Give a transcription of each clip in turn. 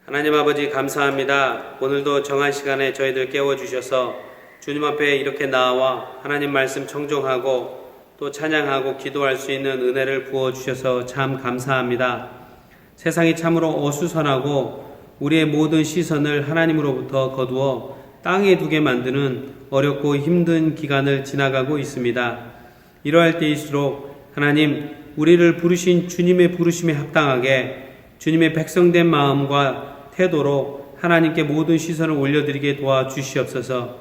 하나님 아버지 감사합니다. 오늘도 정한 시간에 저희들 깨워주셔서 주님 앞에 이렇게 나와 하나님 말씀 청종하고 또 찬양하고 기도할 수 있는 은혜를 부어주셔서 참 감사합니다. 세상이 참으로 어수선하고 우리의 모든 시선을 하나님으로부터 거두어 땅에 두게 만드는 어렵고 힘든 기간을 지나가고 있습니다. 이러할 때일수록 하나님, 우리를 부르신 주님의 부르심에 합당하게 주님의 백성된 마음과 태도로 하나님께 모든 시선을 올려드리게 도와주시옵소서.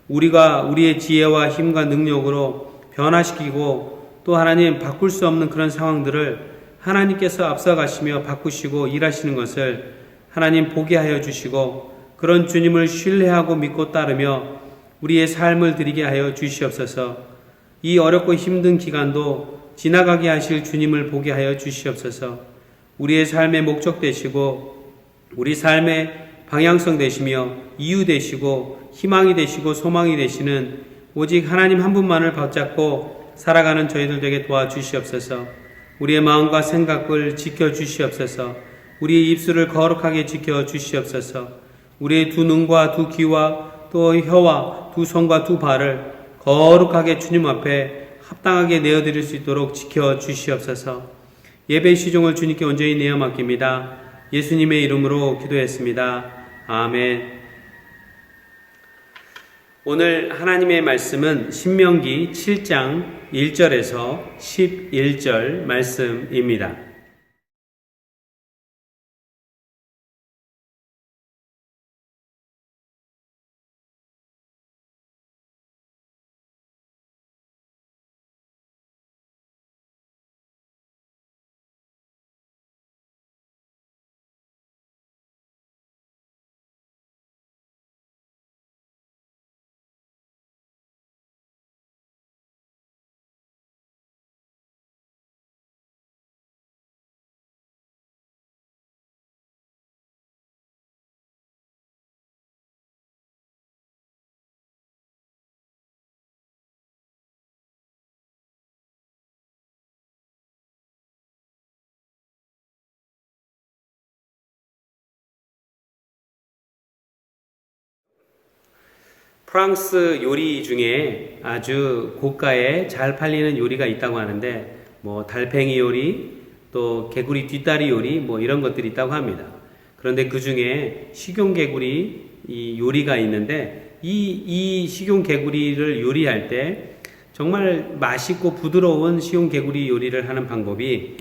우리가 우리의 지혜와 힘과 능력으로 변화시키고 또 하나님 바꿀 수 없는 그런 상황들을 하나님께서 앞서가시며 바꾸시고 일하시는 것을 하나님 보게 하여 주시고 그런 주님을 신뢰하고 믿고 따르며 우리의 삶을 드리게 하여 주시옵소서. 이 어렵고 힘든 기간도 지나가게 하실 주님을 보게 하여 주시옵소서. 우리의 삶의 목적 되시고 우리 삶의 방향성 되시며 이유 되시고 희망이 되시고 소망이 되시는 오직 하나님 한 분만을 붙잡고 살아가는 저희들 되게 도와주시옵소서. 우리의 마음과 생각을 지켜주시옵소서. 우리의 입술을 거룩하게 지켜주시옵소서. 우리의 두 눈과 두 귀와 또 혀와 두 손과 두 발을 거룩하게 주님 앞에 합당하게 내어드릴 수 있도록 지켜주시옵소서. 예배 시종을 주님께 온전히 내어 맡깁니다. 예수님의 이름으로 기도했습니다. 아멘. 오늘 하나님의 말씀은 신명기 7장 1절에서 11절 말씀입니다. 프랑스 요리 중에 아주 고가에 잘 팔리는 요리가 있다고 하는데 달팽이 요리, 또 개구리 뒷다리 요리 이런 것들이 있다고 합니다. 그런데 그 중에 식용개구리 이 요리가 있는데 이 식용개구리를 요리할 때 정말 맛있고 부드러운 식용개구리 요리를 하는 방법이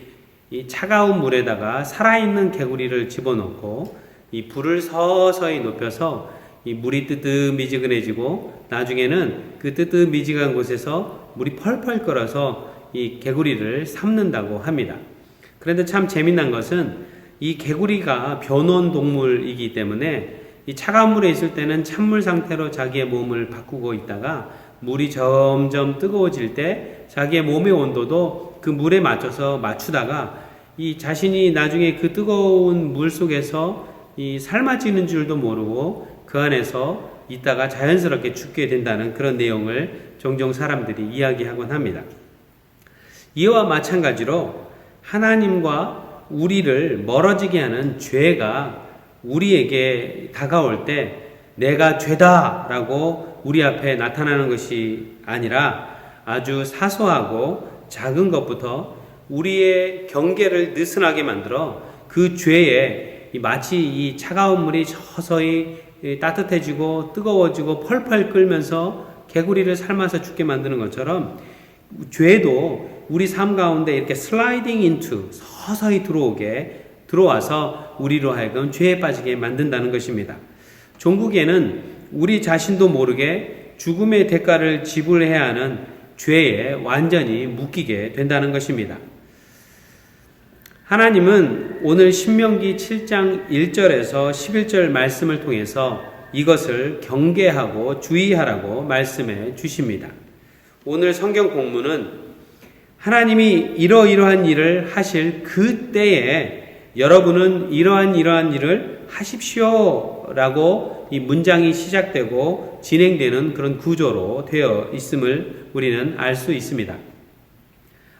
이 차가운 물에다가 살아있는 개구리를 집어넣고 이 불을 서서히 높여서 이 물이 뜨뜻미지근해지고 나중에는 그 뜨뜻미지근한 곳에서 물이 펄펄 끓어서 이 개구리를 삶는다고 합니다. 그런데 참 재미난 것은 이 개구리가 변온 동물이기 때문에 이 차가운 물에 있을 때는 찬물 상태로 자기의 몸을 바꾸고 있다가 물이 점점 뜨거워질 때 자기의 몸의 온도도 그 물에 맞춰서 맞추다가 이 자신이 나중에 그 뜨거운 물 속에서 이 삶아지는 줄도 모르고 그 안에서 있다가 자연스럽게 죽게 된다는 그런 내용을 종종 사람들이 이야기하곤 합니다. 이와 마찬가지로 하나님과 우리를 멀어지게 하는 죄가 우리에게 다가올 때 내가 죄다라고 우리 앞에 나타나는 것이 아니라 아주 사소하고 작은 것부터 우리의 경계를 느슨하게 만들어 그 죄에 마치 이 차가운 물이 서서히 따뜻해지고 뜨거워지고 펄펄 끓면서 개구리를 삶아서 죽게 만드는 것처럼 죄도 우리 삶 가운데 이렇게 슬라이딩 인투 서서히 들어와서 우리로 하여금 죄에 빠지게 만든다는 것입니다. 종국에는 우리 자신도 모르게 죽음의 대가를 지불해야 하는 죄에 완전히 묶이게 된다는 것입니다. 하나님은 오늘 신명기 7장 1절에서 11절 말씀을 통해서 이것을 경계하고 주의하라고 말씀해 주십니다. 오늘 성경 본문은 하나님이 이러이러한 일을 하실 그때에 여러분은 이러한 일을 하십시오 라고 이 문장이 시작되고 진행되는 그런 구조로 되어 있음을 우리는 알 수 있습니다.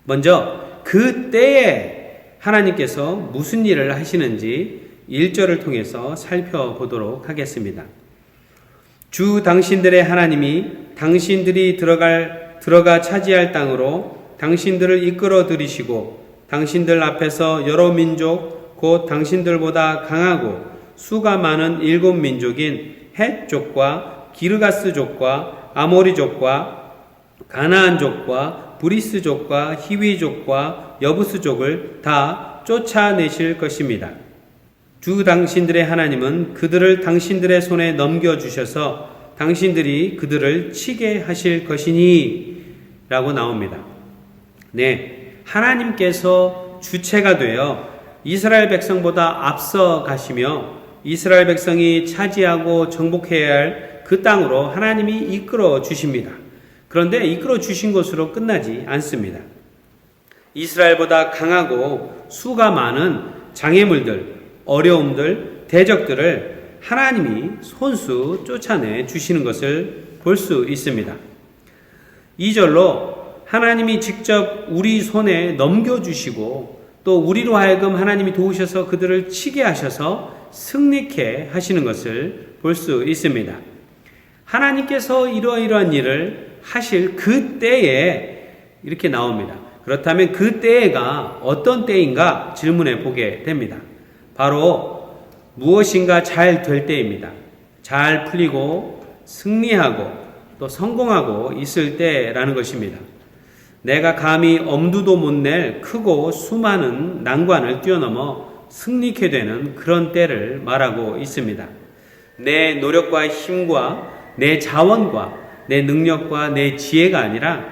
먼저 그때에 하나님께서 무슨 일을 하시는지 1절을 통해서 살펴보도록 하겠습니다. 주 당신들의 하나님이 당신들이 들어가 차지할 땅으로 당신들을 이끌어 들이시고 당신들 앞에서 여러 민족 곧 당신들보다 강하고 수가 많은 7민족인 헷족과 기르가스족과 아모리족과 가나안족과 브리스족과 히위족과 여부스족을 다 쫓아내실 것입니다. 주 당신들의 하나님은 그들을 당신들의 손에 넘겨주셔서 당신들이 그들을 치게 하실 것이니 라고 나옵니다. 네, 하나님께서 주체가 되어 이스라엘 백성보다 앞서 가시며 이스라엘 백성이 차지하고 정복해야 할 그 땅으로 하나님이 이끌어 주십니다. 그런데 이끌어 주신 것으로 끝나지 않습니다. 이스라엘보다 강하고 수가 많은 장애물들, 어려움들, 대적들을 하나님이 손수 쫓아내 주시는 것을 볼 수 있습니다. 2절로 하나님이 직접 우리 손에 넘겨주시고 또 우리로 하여금 하나님이 도우셔서 그들을 치게 하셔서 승리케 하시는 것을 볼 수 있습니다. 하나님께서 이러이러한 일을 하실 그 때에 이렇게 나옵니다. 그렇다면 그 때가 어떤 때인가 질문해 보게 됩니다. 바로 무엇인가 잘 될 때입니다. 잘 풀리고 승리하고 또 성공하고 있을 때라는 것입니다. 내가 감히 엄두도 못 낼 크고 수많은 난관을 뛰어넘어 승리케 되는 그런 때를 말하고 있습니다. 내 노력과 힘과 내 자원과 내 능력과 내 지혜가 아니라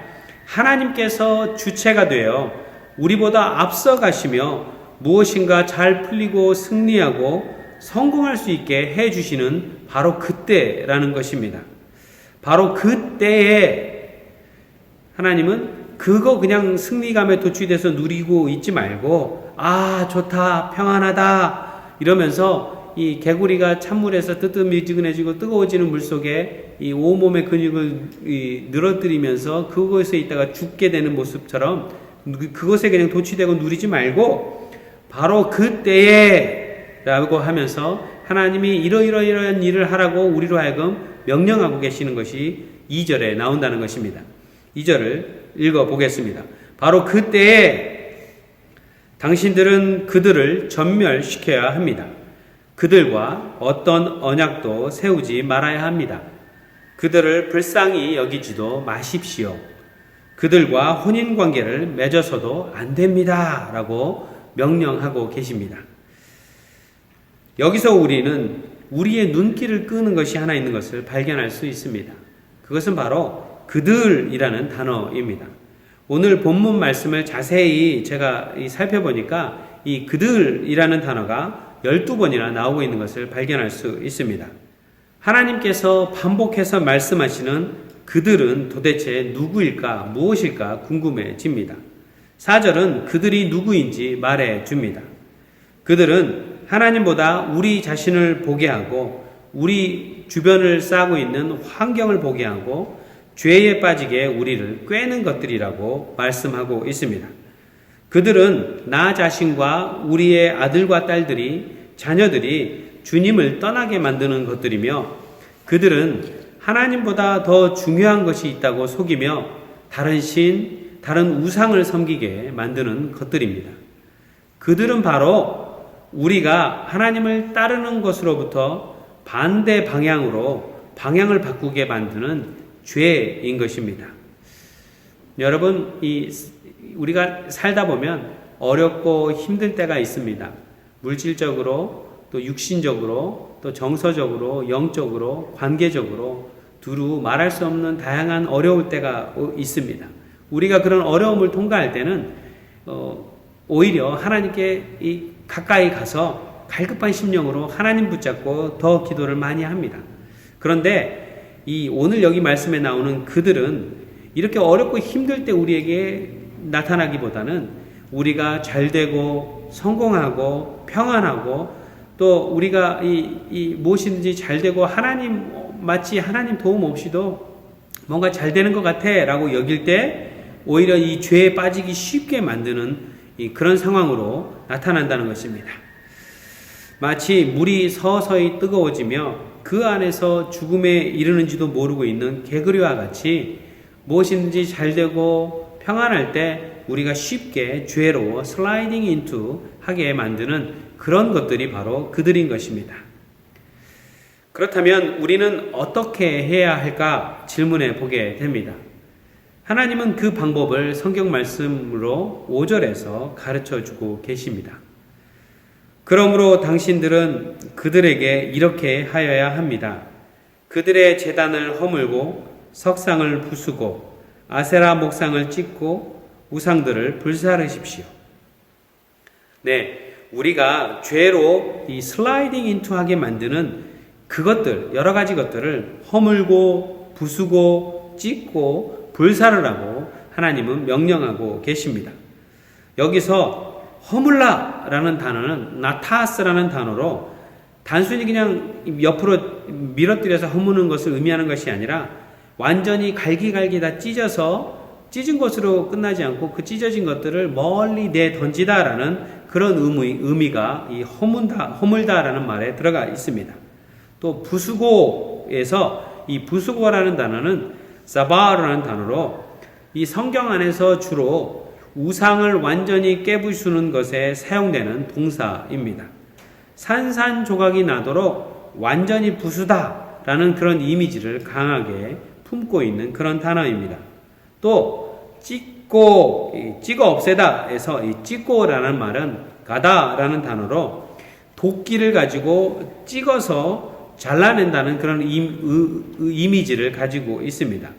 하나님께서 주체가 되어 우리보다 앞서 가시며 무엇인가 잘 풀리고 승리하고 성공할 수 있게 해 주시는 바로 그때라는 것입니다. 바로 그때에 하나님은 그거 그냥 승리감에 도취돼서 누리고 있지 말고 아 좋다 평안하다 이러면서 이 개구리가 찬물에서 뜨뜻미지근해지고 뜨거워지는 물 속에 이 온몸의 근육을 늘어뜨리면서 그곳에 있다가 죽게 되는 모습처럼 그것에 그냥 도취되고 누리지 말고 바로 그때에 라고 하면서 하나님이 이러이러한 일을 하라고 우리로 하여금 명령하고 계시는 것이 2절에 나온다는 것입니다. 2절을 읽어보겠습니다. 바로 그때에 당신들은 그들을 전멸시켜야 합니다. 그들과 어떤 언약도 세우지 말아야 합니다. 그들을 불쌍히 여기지도 마십시오. 그들과 혼인관계를 맺어서도 안 됩니다. 라고 명령하고 계십니다. 여기서 우리는 우리의 눈길을 끄는 것이 하나 있는 것을 발견할 수 있습니다. 그것은 바로 그들이라는 단어입니다. 오늘 본문 말씀을 자세히 제가 살펴보니까 이 그들이라는 단어가 12번이나 나오고 있는 것을 발견할 수 있습니다. 하나님께서 반복해서 말씀하시는 그들은 도대체 누구일까, 무엇일까 궁금해집니다. 4절은 그들이 누구인지 말해 줍니다. 그들은 하나님보다 우리 자신을 보게 하고 우리 주변을 싸고 있는 환경을 보게 하고 죄에 빠지게 우리를 꿰는 것들이라고 말씀하고 있습니다. 그들은 나 자신과 우리의 아들과 딸들이 자녀들이 주님을 떠나게 만드는 것들이며 그들은 하나님보다 더 중요한 것이 있다고 속이며 다른 신, 다른 우상을 섬기게 만드는 것들입니다. 그들은 바로 우리가 하나님을 따르는 것으로부터 반대 방향으로 방향을 바꾸게 만드는 죄인 것입니다. 여러분, 우리가 살다 보면 어렵고 힘든 때가 있습니다. 물질적으로, 또 육신적으로, 또 정서적으로, 영적으로, 관계적으로 두루 말할 수 없는 다양한 어려울 때가 있습니다. 우리가 그런 어려움을 통과할 때는 오히려 하나님께 가까이 가서 갈급한 심령으로 하나님 붙잡고 더 기도를 많이 합니다. 그런데 오늘 여기 말씀에 나오는 그들은 이렇게 어렵고 힘들 때 우리에게 나타나기보다는 우리가 잘되고 성공하고 평안하고 또 우리가 무엇이든지 잘되고 마치 하나님 도움 없이도 뭔가 잘되는 것 같아 라고 여길 때 오히려 이 죄에 빠지기 쉽게 만드는 그런 상황으로 나타난다는 것입니다. 마치 물이 서서히 뜨거워지며 그 안에서 죽음에 이르는지도 모르고 있는 개구리와 같이 무엇이든지 잘 되고 평안할 때 우리가 쉽게 죄로 슬라이딩 인투 하게 만드는 그런 것들이 바로 그들인 것입니다. 그렇다면 우리는 어떻게 해야 할까 질문해 보게 됩니다. 하나님은 그 방법을 성경 말씀으로 5절에서 가르쳐 주고 계십니다. 그러므로 당신들은 그들에게 이렇게 하여야 합니다. 그들의 제단을 허물고 석상을 부수고 아세라 목상을 찢고 우상들을 불사르십시오. 네, 우리가 죄로 이 슬라이딩 인투하게 만드는 그것들, 여러 가지 것들을 허물고 부수고 찢고 불사르라고 하나님은 명령하고 계십니다. 여기서 허물라라는 단어는 나타스라는 단어로 단순히 그냥 옆으로 밀어뜨려서 허무는 것을 의미하는 것이 아니라 완전히 갈기갈기 다 찢은 것으로 끝나지 않고 그 찢어진 것들을 멀리 내 던지다라는 그런 의미가 이 허물다라는 말에 들어가 있습니다. 또 부수고에서 이 부수고라는 단어는 사바라는 단어로 이 성경 안에서 주로 우상을 완전히 깨부수는 것에 사용되는 동사입니다. 산산조각이 나도록 완전히 부수다라는 그런 이미지를 강하게 품고 있는 그런 단어입니다. 또 찍어 없애다에서 이 찍고라는 말은 가다라는 단어로 도끼를 가지고 찍어서 잘라낸다는 그런 이미지를 가지고 있습니다.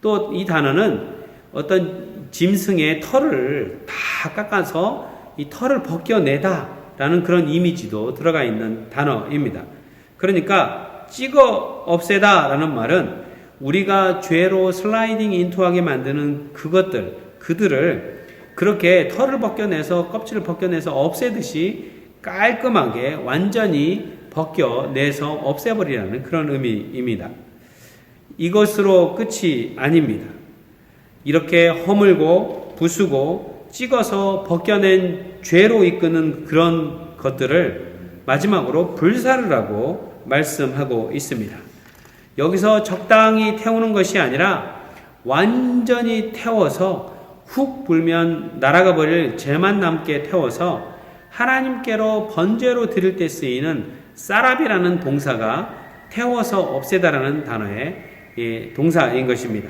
또 이 단어는 어떤 짐승의 털을 다 깎아서 이 털을 벗겨내다라는 그런 이미지도 들어가 있는 단어입니다. 그러니까 찍어 없애다라는 말은 우리가 죄로 슬라이딩 인투하게 만드는 그들을 그렇게 털을 벗겨내서 껍질을 벗겨내서 없애듯이 깔끔하게 완전히 벗겨내서 없애버리라는 그런 의미입니다. 이것으로 끝이 아닙니다. 이렇게 허물고 부수고 찍어서 벗겨낸 죄로 이끄는 그런 것들을 마지막으로 불사르라고 말씀하고 있습니다. 여기서 적당히 태우는 것이 아니라 완전히 태워서 훅 불면 날아가 버릴 재만 남게 태워서 하나님께로 번제로 드릴 때 쓰이는 사랍이라는 동사가 태워서 없애다라는 단어의 동사인 것입니다.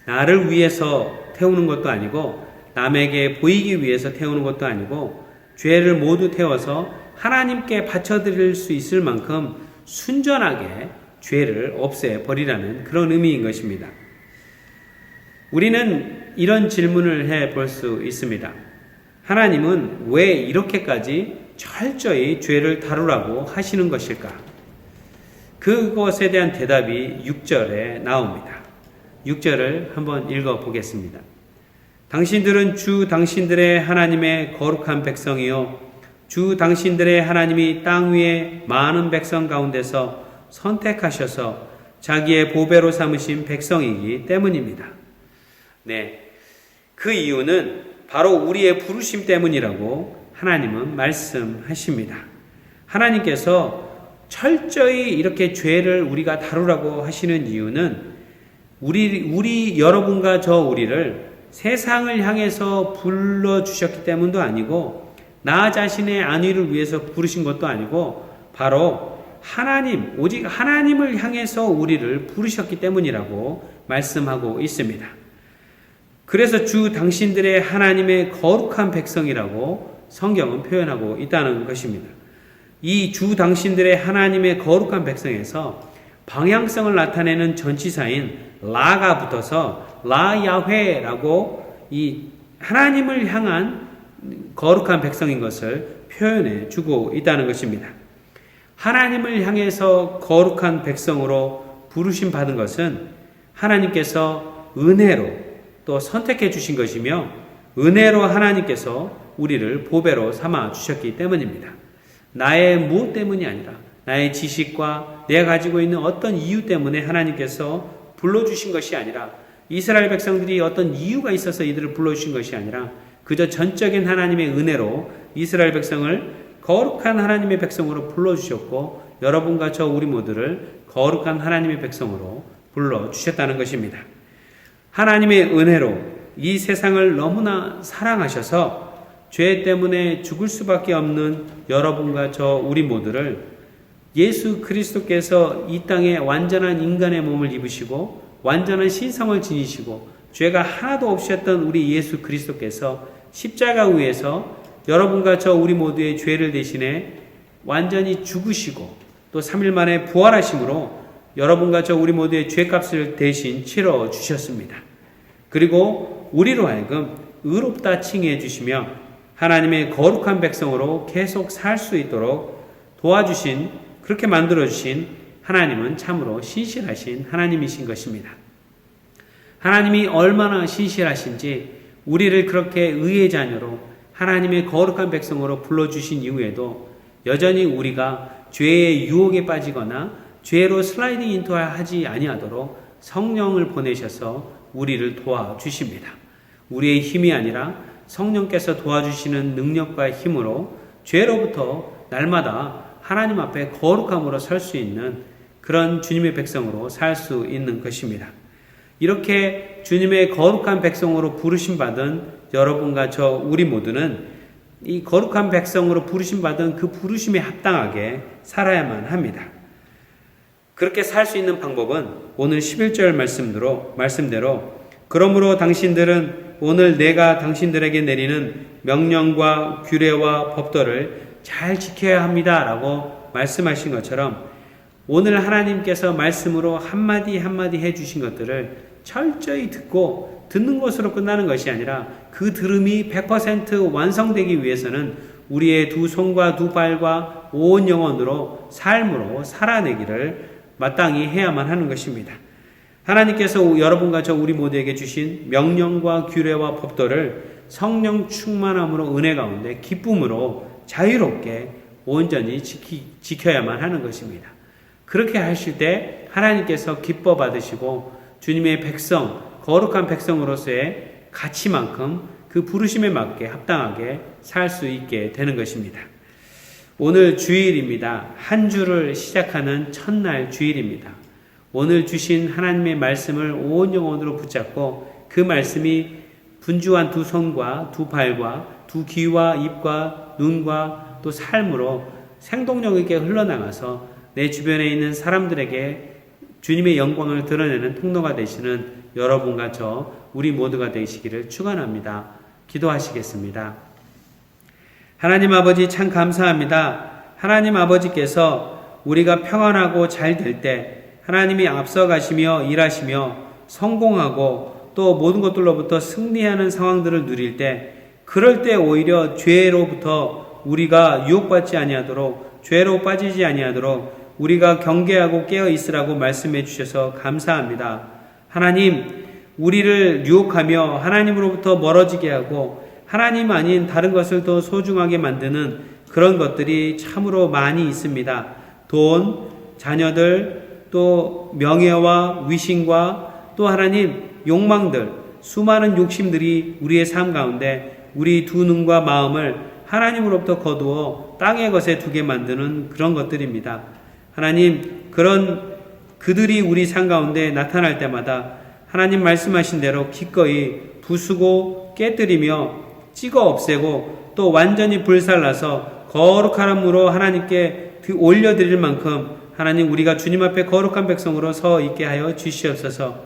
나를 위해서 태우는 것도 아니고 남에게 보이기 위해서 태우는 것도 아니고 죄를 모두 태워서 하나님께 바쳐드릴 수 있을 만큼 순전하게 죄를 없애버리라는 그런 의미인 것입니다. 우리는 이런 질문을 해볼 수 있습니다. 하나님은 왜 이렇게까지 철저히 죄를 다루라고 하시는 것일까? 그것에 대한 대답이 6절에 나옵니다. 6절을 한번 읽어보겠습니다. 당신들은 주 당신들의 하나님의 거룩한 백성이요 주 당신들의 하나님이 땅 위에 많은 백성 가운데서 선택하셔서 자기의 보배로 삼으신 백성이기 때문입니다. 네, 그 이유는 바로 우리의 부르심 때문이라고 하나님은 말씀하십니다. 하나님께서 철저히 이렇게 죄를 우리가 다루라고 하시는 이유는 우리 여러분과 저 우리를 세상을 향해서 불러주셨기 때문도 아니고 나 자신의 안위를 위해서 부르신 것도 아니고 바로 하나님, 오직 하나님을 향해서 우리를 부르셨기 때문이라고 말씀하고 있습니다. 그래서 주 당신들의 하나님의 거룩한 백성이라고 성경은 표현하고 있다는 것입니다. 이 주 당신들의 하나님의 거룩한 백성에서 방향성을 나타내는 전치사인 라가 붙어서 라 야훼라고 이 하나님을 향한 거룩한 백성인 것을 표현해 주고 있다는 것입니다. 하나님을 향해서 거룩한 백성으로 부르심 받은 것은 하나님께서 은혜로 또 선택해 주신 것이며 은혜로 하나님께서 우리를 보배로 삼아 주셨기 때문입니다. 나의 무엇 때문이 아니라 나의 지식과 내가 가지고 있는 어떤 이유 때문에 하나님께서 불러주신 것이 아니라 이스라엘 백성들이 어떤 이유가 있어서 이들을 불러주신 것이 아니라 그저 전적인 하나님의 은혜로 이스라엘 백성을 거룩한 하나님의 백성으로 불러주셨고 여러분과 저 우리 모두를 거룩한 하나님의 백성으로 불러주셨다는 것입니다. 하나님의 은혜로 이 세상을 너무나 사랑하셔서 죄 때문에 죽을 수밖에 없는 여러분과 저 우리 모두를 예수 그리스도께서 이 땅에 완전한 인간의 몸을 입으시고 완전한 신성을 지니시고 죄가 하나도 없으셨던 우리 예수 그리스도께서 십자가 위에서 여러분과 저 우리 모두의 죄를 대신해 완전히 죽으시고 또 3일 만에 부활하심으로 여러분과 저 우리 모두의 죄값을 대신 치러 주셨습니다. 그리고 우리로 하여금 의롭다 칭해 주시며 하나님의 거룩한 백성으로 계속 살 수 있도록 도와주신, 그렇게 만들어주신 하나님은 참으로 신실하신 하나님이신 것입니다. 하나님이 얼마나 신실하신지 우리를 그렇게 의의 자녀로 하나님의 거룩한 백성으로 불러주신 이후에도 여전히 우리가 죄의 유혹에 빠지거나 죄로 슬라이딩 인투 하지 아니하도록 성령을 보내셔서 우리를 도와주십니다. 우리의 힘이 아니라 성령께서 도와주시는 능력과 힘으로 죄로부터 날마다 하나님 앞에 거룩함으로 설 수 있는 그런 주님의 백성으로 살 수 있는 것입니다. 이렇게 주님의 거룩한 백성으로 부르심 받은 여러분과 저 우리 모두는 이 거룩한 백성으로 부르심 받은 그 부르심에 합당하게 살아야만 합니다. 그렇게 살 수 있는 방법은 오늘 11절 말씀대로 그러므로 당신들은 오늘 내가 당신들에게 내리는 명령과 규례와 법도를 잘 지켜야 합니다 라고 말씀하신 것처럼 오늘 하나님께서 말씀으로 한마디 한마디 해주신 것들을 철저히 듣고 듣는 것으로 끝나는 것이 아니라 그 들음이 100% 완성되기 위해서는 우리의 두 손과 두 발과 온 영혼으로 삶으로 살아내기를 마땅히 해야만 하는 것입니다. 하나님께서 여러분과 저 우리 모두에게 주신 명령과 규례와 법도를 성령 충만함으로 은혜 가운데 기쁨으로 자유롭게 온전히 지켜야만 하는 것입니다. 그렇게 하실 때 하나님께서 기뻐 받으시고 주님의 백성, 거룩한 백성으로서의 가치만큼 그 부르심에 맞게 합당하게 살 수 있게 되는 것입니다. 오늘 주일입니다. 한 주를 시작하는 첫날 주일입니다. 오늘 주신 하나님의 말씀을 온 영혼으로 붙잡고 그 말씀이 분주한 두 손과 두 발과 두 귀와 입과 눈과 또 삶으로 생동력 있게 흘러나가서 내 주변에 있는 사람들에게 주님의 영광을 드러내는 통로가 되시는 여러분과 저 우리 모두가 되시기를 축원합니다. 기도하시겠습니다. 하나님 아버지 참 감사합니다. 하나님 아버지께서 우리가 평안하고 잘 될 때 하나님이 앞서가시며 일하시며 성공하고 또 모든 것들로부터 승리하는 상황들을 누릴 때 그럴 때 오히려 죄로부터 우리가 유혹받지 아니하도록 죄로 빠지지 아니하도록 우리가 경계하고 깨어 있으라고 말씀해 주셔서 감사합니다. 하나님, 우리를 유혹하며 하나님으로부터 멀어지게 하고 하나님 아닌 다른 것을 더 소중하게 만드는 그런 것들이 참으로 많이 있습니다. 돈, 자녀들, 또 명예와 위신과 또 하나님 욕망들, 수많은 욕심들이 우리의 삶 가운데 우리 두 눈과 마음을 하나님으로부터 거두어 땅의 것에 두게 만드는 그런 것들입니다. 하나님, 그런 그들이 우리 삶 가운데 나타날 때마다 하나님 말씀하신 대로 기꺼이 부수고 깨뜨리며 찍어 없애고 또 완전히 불살라서 거룩함으로 하나님께 올려드릴 만큼 하나님 우리가 주님 앞에 거룩한 백성으로 서 있게 하여 주시옵소서.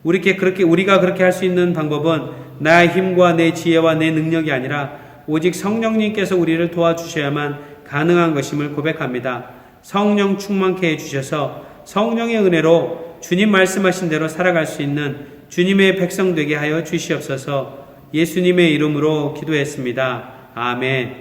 우리가 그렇게 할 수 있는 방법은 나의 힘과 내 지혜와 내 능력이 아니라 오직 성령님께서 우리를 도와주셔야만 가능한 것임을 고백합니다. 성령 충만케 해주셔서 성령의 은혜로 주님 말씀하신 대로 살아갈 수 있는 주님의 백성 되게 하여 주시옵소서. 예수님의 이름으로 기도했습니다. 아멘.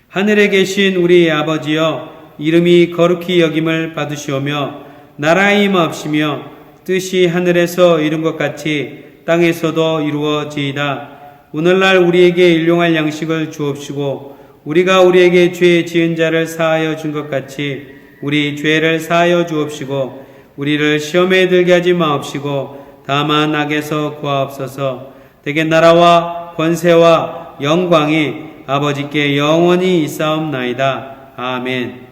하늘에 계신 우리 아버지여, 이름이 거룩히 여김을 받으시오며 나라의 임하옵시며 뜻이 하늘에서 이룬 것 같이 땅에서도 이루어지이다. 오늘날 우리에게 일용할 양식을 주옵시고 우리가 우리에게 죄 지은 자를 사하여 준 것 같이 우리 죄를 사하여 주옵시고 우리를 시험에 들게 하지 마옵시고 다만 악에서 구하옵소서. 대개 나라와 권세와 영광이 아버지께 영원히 있사옵나이다. 아멘.